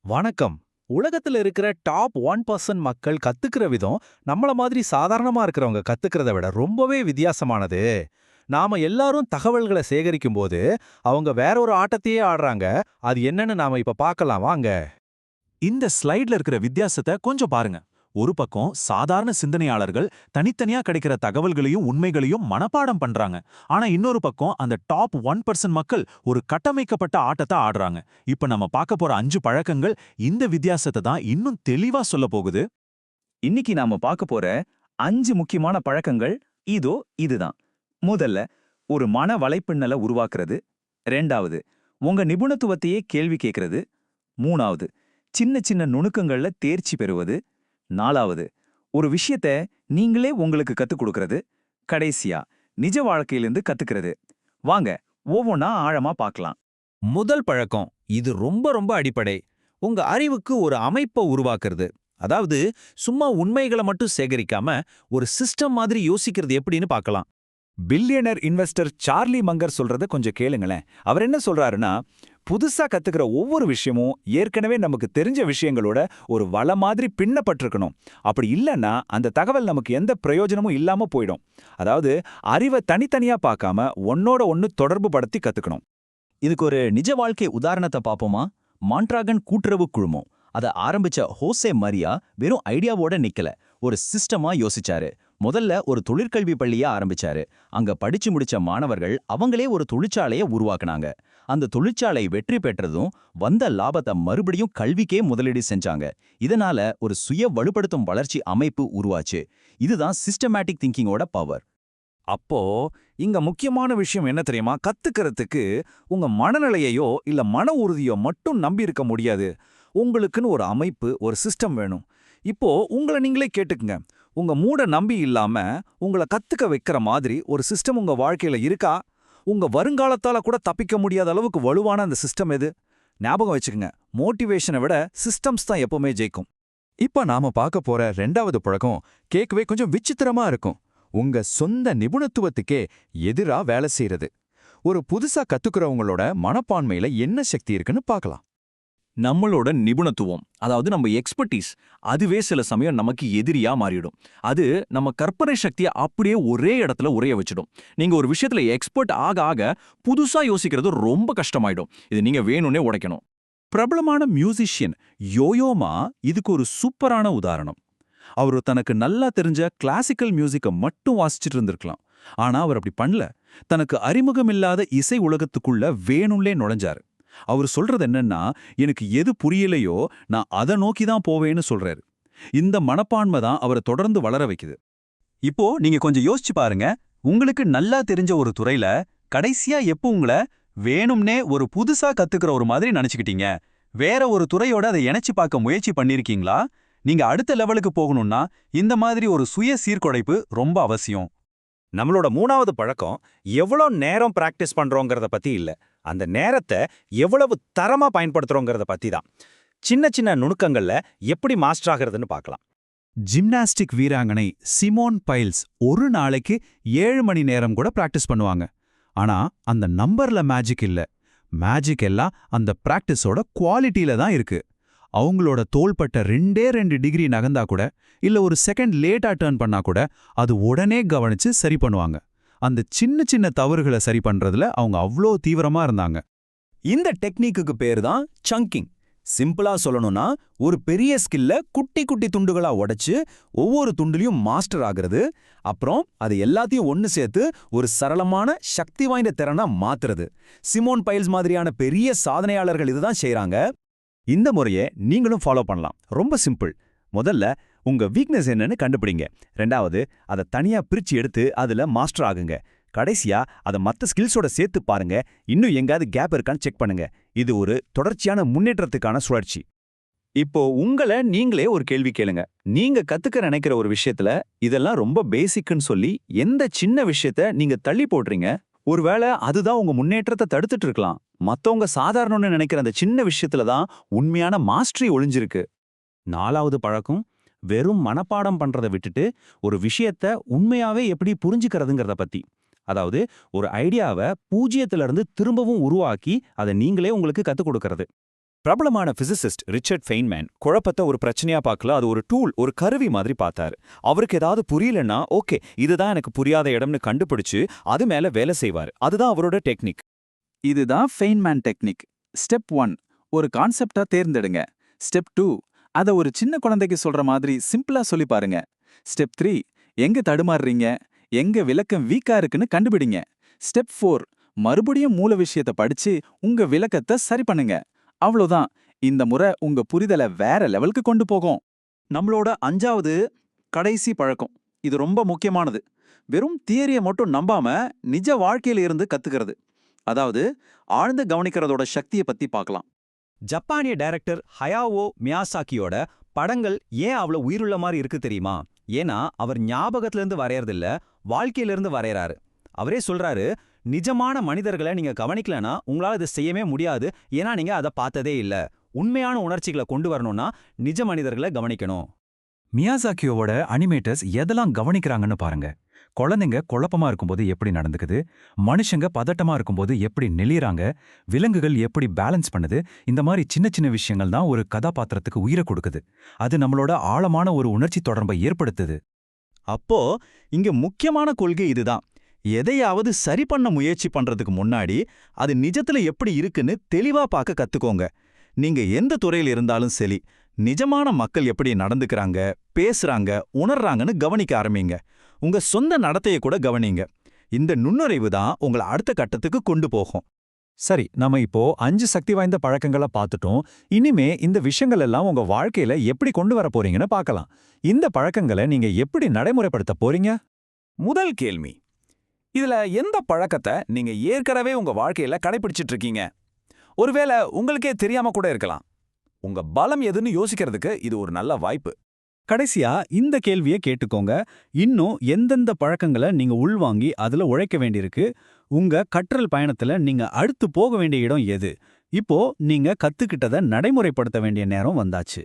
வணக்கம். உலகத்துல இருக்கிற டாப் 1% மக்கள் கத்துக்கிற விதம் நம்மள மாதிரி சாதாரணமா இருக்கிறவங்க கத்துக்கிறத விட ரொம்பவே வித்தியாசமானது. நாம எல்லாரும் தகவல்களை சேகரிக்கும் போது அவங்க வேற ஒரு ஆட்டத்தையே ஆடுறாங்க. அது என்னன்னு நாம இப்ப பார்க்கலாம் வாங்க. இந்த ஸ்லைட்ல இருக்கிற வித்தியாசத்தை கொஞ்சம் பாருங்க. ஒரு பக்கம் சாதாரண சிந்தனையாளர்கள் தனித்தனியா கிடைக்கிற தகவல்களையும் உண்மைகளையும் மனப்பாடம் பண்றாங்க. ஆனா இன்னொரு பக்கம் அந்த டாப் 1% மக்கள் ஒரு கட்டமைக்கப்பட்ட ஆட்டத்தை ஆடுறாங்க. இப்ப நம்ம பார்க்க போற 5 பழக்கங்கள் இந்த வித்தியாசத்தை தான் இன்னும் தெளிவா சொல்ல போகுது. இன்னைக்கு நாம பார்க்க போற 5 முக்கியமான பழக்கங்கள் இதுதான். முதல்ல, ஒரு மன வலைப்பின்னல உருவாக்குறது. 2வது, உங்க நிபுணத்துவத்தையே கேள்வி கேட்கிறது. 3வது, சின்ன சின்ன நுணுக்கங்கள்ல தேர்ச்சி பெறுவது. 4வது, ஒரு விஷயத்த நீங்களே உங்களுக்கு கத்துக் கொடுக்கிறது. கடைசியா, நிஜ வாழ்க்கையிலிருந்து கத்துக்கிறது. வாங்க ஒவ்வொன்னா ஆழமா பார்க்கலாம். முதல் பழக்கம், இது ரொம்ப ரொம்ப அடிப்படை. உங்க அறிவுக்கு ஒரு அமைப்பை உருவாக்குறது. அதாவது சும்மா உண்மைகளை மட்டும் சேகரிக்காம ஒரு சிஸ்டம் மாதிரி யோசிக்கிறது எப்படின்னு பார்க்கலாம். பில்லியனர் இன்வெஸ்டர் சார்லி மங்கர் சொல்றத கொஞ்சம் கேளுங்களேன். அவர் என்ன சொல்றாருன்னா, புதுசா கத்துக்கிற ஒவ்வொரு விஷயமும் ஏற்கனவே நமக்கு தெரிஞ்ச விஷயங்களோட ஒரு வலை மாதிரி பின்னப்பட்டிருக்கணும். அப்படி இல்லைன்னா அந்த தகவல் நமக்கு எந்த பிரயோஜனமும் இல்லாம போயிடும். அதாவது அறிவை தனித்தனியா பார்க்காம ஒன்னோட ஒன்னு தொடர்பு படுத்தி கத்துக்கணும். இதுக்கு ஒரு நிஜ வாழ்க்கை உதாரணத்தை பார்ப்போமா? மான்ட்ராகன் கூட்டுறவு குழுமம் அதை ஆரம்பிச்ச ஹோசே மரியா வெறும் ஐடியாவோட நிக்கல, ஒரு சிஸ்டமா யோசிச்சாரு. முதல்ல ஒரு தொழிற்கல்வி பள்ளியா ஆரம்பிச்சாரு. அங்க படிச்சு முடிச்ச மாணவர்கள் அவங்களே ஒரு தொழிற்சாலையை உருவாக்குனாங்க. அந்த தொழிற்சாலை வெற்றி பெற்றதும் வந்த லாபத்தை மறுபடியும் கல்விக்கே முதலீடு செஞ்சாங்க. இதனால ஒரு சுய வலுப்படுத்தும் வளர்ச்சி அமைப்பு உருவாச்சு. இதுதான் சிஸ்டமேட்டிக் திங்கிங்கோட பவர். அப்போ இங்க முக்கியமான விஷயம் என்ன தெரியுமா? கத்துக்கிறதுக்கு உங்க மனநிலையையோ இல்ல மன உறுதியோ மட்டும் நம்பி இருக்க முடியாது. உங்களுக்குன்னு ஒரு அமைப்பு, ஒரு சிஸ்டம் வேணும். இப்போ உங்களை நீங்களே கேட்டுக்குங்க. உங்க மூட நம்பி இல்லாம உங்களை கத்துக்க வைக்கிற மாதிரி ஒரு சிஸ்டம் உங்க வாழ்க்கையில இருக்கா? உங்க வருங்காலத்தால கூட தப்பிக்க முடியாத அளவுக்கு வலுவான அந்த சிஸ்டம் எது? ஞாபகம் வச்சுக்கங்க, மோட்டிவேஷனை விட சிஸ்டம்ஸ் தான் எப்பவுமே ஜெயிக்கும். இப்ப நாம பார்க்க போற 2வது பழக்கம் கேட்கவே கொஞ்சம் விசித்திரமா இருக்கும். உங்க சொந்த நிபுணத்துவத்துக்கே எதிரா வேலை செய்யறது. ஒரு புதுசா கத்துக்கிறவங்களோட மனப்பான்மையில என்ன சக்தி இருக்குன்னு பார்க்கலாம். நம்மளோட நிபுணத்துவம், அதாவது நம்ம எக்ஸ்பர்டீஸ், அதுவே சில சமயம் நமக்கு எதிரியா மாறிடும். அது நம்ம கற்பனை சக்தியை அப்படியே ஒரே இடத்துல உரைய வச்சிடும். நீங்க ஒரு விஷயத்துல எக்ஸ்பர்ட் ஆக ஆக புதுசா யோசிக்கிறது ரொம்ப கஷ்டமாயிடும். இது நீங்க வேணும்னே உடைக்கணும். பிரபலமான மியூசிஷியன் யோயோமா இதுக்கு ஒரு சூப்பரான உதாரணம். அவரு தனக்கு நல்லா தெரிஞ்ச கிளாசிக்கல் மியூசிக்கை மட்டும் வாசிச்சுட்டு இருந்திருக்கலாம். ஆனா அவர் அப்படி பண்ணல. தனக்கு அறிமுகமில்லாத இசை உலகத்துக்குள்ள வேணும்லே நுழைஞ்சாரு. அவர் சொல்றது என்னன்னா, எனக்கு எது புரியலையோ நான் அதை நோக்கி தான் போவேன்னு சொல்றாரு. இந்த மனப்பான்மை தான் அவரை தொடர்ந்து வளர வைக்குது. இப்போ நீங்க கொஞ்சம் யோசிச்சு பாருங்க. உங்களுக்கு நல்லா தெரிஞ்ச ஒரு துறையில கடைசியா எப்போ உங்களை வேணும்னே ஒரு புதுசா கத்துக்கிற ஒரு மாதிரி நினைச்சுக்கிட்டீங்க? வேற ஒரு துறையோட அதை இணைச்சு பார்க்க முயற்சி பண்ணிருக்கீங்களா? நீங்க அடுத்த லெவலுக்கு போகணும்னா இந்த மாதிரி ஒரு சுய சீர்குலைப்பு ரொம்ப அவசியம். நம்மளோட 3வது பழக்கம், எவ்வளோ நேரம் பிராக்டிஸ் பண்றோங்கிறத பத்தி இல்ல, அந்த நேரத்தை எவ்வளவு தரமா பயன்படுத்துறோங்கிறத பத்தி தான். சின்ன சின்ன நுணுக்கங்கள்ல எப்படி மாஸ்டர் ஆகிறதுன்னு பார்க்கலாம். ஜிம்னாஸ்டிக் வீராங்கனை சிமோன் பைல்ஸ் ஒரு நாளைக்கு 7 மணி நேரம் கூட பிராக்டிஸ் பண்ணுவாங்க. ஆனா அந்த நம்பர்ல மேஜிக் இல்ல. மேஜிக் எல்லாம் அந்த பிராக்டிஸோட குவாலிட்டியில தான் இருக்கு. அவங்களோட தோள்பட்ட 2 டிகிரி நகர்ந்தா கூட, இல்ல ஒரு செகண்ட் லேட்டா டர்ன் பண்ணா கூட அது உடனே கவனிச்சு சரி பண்ணுவாங்க. அந்த சின்ன சின்ன தவறுகளை சரி பண்றதுல அவங்க அவ்வளோ தீவிரமா இருந்தாங்க. இந்த டெக்னிக்கு பேரு தான் சங்கிங். சிம்பிளா சொல்லணும்னா, ஒரு பெரிய ஸ்கில்ல குட்டி குட்டி துண்டுகளா உடைச்சு ஒவ்வொரு துண்டுலையும் மாஸ்டர் ஆகிறது. அப்புறம் அது எல்லாத்தையும் ஒன்னு சேர்த்து ஒரு சரளமான சக்தி வாய்ந்த திறனா மாத்துறது. சிமோன் பைல்ஸ் மாதிரியான பெரிய சாதனையாளர்கள் இதுதான் செய்றாங்க. இந்த முறையை நீங்களும் ஃபாலோ பண்ணலாம். ரொம்ப சிம்பிள். முதல்ல உங்க வீக்னஸ் என்னன்னு கண்டுபிடிங்க. 2வது, அதை தனியா பிரிச்சு எடுத்து அதுல மாஸ்டர் ஆகுங்க. கடைசியா அதை மற்ற ஸ்கில்ஸோட சேர்த்து பாருங்க. இன்னும் எங்காவது கேப் இருக்கான்னு செக் பண்ணுங்க. இது ஒரு தொடர்ச்சியான முன்னேற்றத்துக்கான சுழற்சி. இப்போ உங்களை நீங்களே ஒரு கேள்வி கேளுங்க. நீங்க கத்துக்க நினைக்கிற ஒரு விஷயத்துல இதெல்லாம் ரொம்ப பேசிக்னு சொல்லி எந்த சின்ன விஷயத்த நீங்க தள்ளி போடுறீங்க? ஒருவேளை அதுதான் உங்க முன்னேற்றத்தை தடுத்துட்டு இருக்கலாம். மத்தவங்க சாதாரணம்னு நினைக்கிற அந்த சின்ன விஷயத்துல தான் உண்மையான மாஸ்டரி ஒளிஞ்சிருக்கு. 4வது பழக்கம், வெறும் மனப்பாடம் பண்றதை விட்டுட்டு ஒரு விஷயத்த உண்மையாவே எப்படி புரிஞ்சுக்கிறதுங்கிறத பத்தி. அதாவது ஒரு ஐடியாவை 0ல இருந்து திரும்பவும் உருவாக்கி அதை நீங்களே உங்களுக்கு கத்துக் கொடுக்கறது. பிரபலமான பிசிசிஸ்ட் ரிச்சர்ட் ஃபெய்ன்மேன் குழப்பத்தை ஒரு பிரச்சனையா பார்க்கல, அது ஒரு டூல், ஒரு கருவி மாதிரி பார்த்தாரு. அவருக்கு ஏதாவது புரியலன்னா ஓகே இதுதான் எனக்கு புரியாத இடம்னு கண்டுபிடிச்சு அது மேல வேலை செய்வார். அதுதான் அவரோட டெக்னிக். இதுதான் ஃபெய்ன்மேன் டெக்னிக். ஸ்டெப் 1 ஒரு கான்செப்டா தேர்ந்தெடுங்க. ஸ்டெப் 2 அத ஒரு சின்ன குழந்தைக்கு சொல்ற மாதிரி சிம்பிளா சொல்லி பாருங்க. ஸ்டெப் 3 எங்க தடுமாறுறீங்க, எங்க விளக்கம் வீக்கா இருக்குன்னு கண்டுபிடிங்க. ஸ்டெப் 4 மறுபடியும் மூல விஷயத்தை படிச்சு உங்க விளக்கத்தை சரி பண்ணுங்க. அவ்வளோதான். இந்த முறை உங்க புரிதலை வேற லெவலுக்கு கொண்டு போகும். நம்மளோட 5வது கடைசி பழக்கம், இது ரொம்ப முக்கியமானது. வெறும் தியரியை மட்டும் நம்பாம நிஜ வாழ்க்கையில இருந்து கத்துக்கிறது. அதாவது ஆழ்ந்து கவனிக்கிறதோட சக்தியை பத்தி பார்க்கலாம். ஜப்பானிய டைரக்டர் ஹயாவோ மியாசாக்கியோட படங்கள் ஏன் அவ்வளோ உயிருள்ள மாதிரி இருக்கு தெரியுமா? ஏன்னா அவர் ஞாபகத்திலிருந்து வரையறதில்ல, வாழ்க்கையிலிருந்து வரையறாரு. அவரே சொல்றாரு, நிஜமான மனிதர்களை நீங்க கவனிக்கலனா உங்களால இதை செய்யவே முடியாது, ஏன்னா நீங்க அதை பார்த்ததே இல்ல. உண்மையான உணர்ச்சிகளை கொண்டு வரணும்னா நிஜ மனிதர்களை கவனிக்கணும். மியாசாக்கியோவோட அனிமேட்டர்ஸ் எதெல்லாம் கவனிக்கிறாங்கன்னு பாருங்க. குழந்தைங்க குழப்பமா இருக்கும்போது எப்படி நடந்துக்குது, மனுஷங்க பதட்டமா இருக்கும்போது எப்படி நெளியறாங்க, விலங்குகள் எப்படி பேலன்ஸ் பண்ணுது, இந்த மாதிரி சின்ன சின்ன விஷயங்கள் தான் ஒரு கதாபாத்திரத்துக்கு உயிரை கொடுக்குது. அது நம்மளோட ஆழமான ஒரு உணர்ச்சி தொடர்பை ஏற்படுத்துது. அப்போ இங்க முக்கியமான கொள்கை இதுதான். எதையாவது சரி பண்ண முயற்சி பண்றதுக்கு முன்னாடி அது நிஜத்துல எப்படி இருக்குன்னு தெளிவா பார்க்க கத்துக்கோங்க. நீங்க எந்த துறையில் இருந்தாலும் சரி, நிஜமான மக்கள் எப்படி நடந்துக்கிறாங்க, பேசுறாங்க, உணர்றாங்கன்னு கவனிக்க ஆரம்பிங்க. உங்க சொந்த நடத்தையை கூட கவனிங்க. இந்த நுண்ணறிவு தான் உங்களை அடுத்த கட்டத்துக்கு கொண்டு போகும். சரி, நம்ம இப்போ 5 சக்தி வாய்ந்த பழக்கங்களை பார்த்துட்டோம். இனிமே இந்த விஷயங்கள் எல்லாம் உங்க வாழ்க்கையில எப்படி கொண்டு வர போறீங்கன்னு பார்க்கலாம். இந்த பழக்கங்களை நீங்க எப்படி நடைமுறைப்படுத்த போறீங்க? முதல் கேள்வி, இதுல எந்த பழக்கத்தை நீங்க ஏற்கனவே உங்க வாழ்க்கையில கடைபிடிச்சிட்டு இருக்கீங்க? ஒருவேளை உங்களுக்கே தெரியாம கூட இருக்கலாம். உங்க பலம் எதுன்னு யோசிக்கிறதுக்கு இது ஒரு நல்ல வாய்ப்பு. கடைசியா இந்த கேள்வியை கேட்டுக்கோங்க. இன்னும் எந்தெந்த பழக்கங்களை நீங்க உள்வாங்கி அதுல உழைக்க வேண்டியிருக்கு? உங்க கற்றல் பயணத்துல நீங்க அடுத்து போக வேண்டிய இடம் எது? இப்போ நீங்க கத்துக்கிட்டதை நடைமுறைப்படுத்த வேண்டிய நேரம் வந்தாச்சு.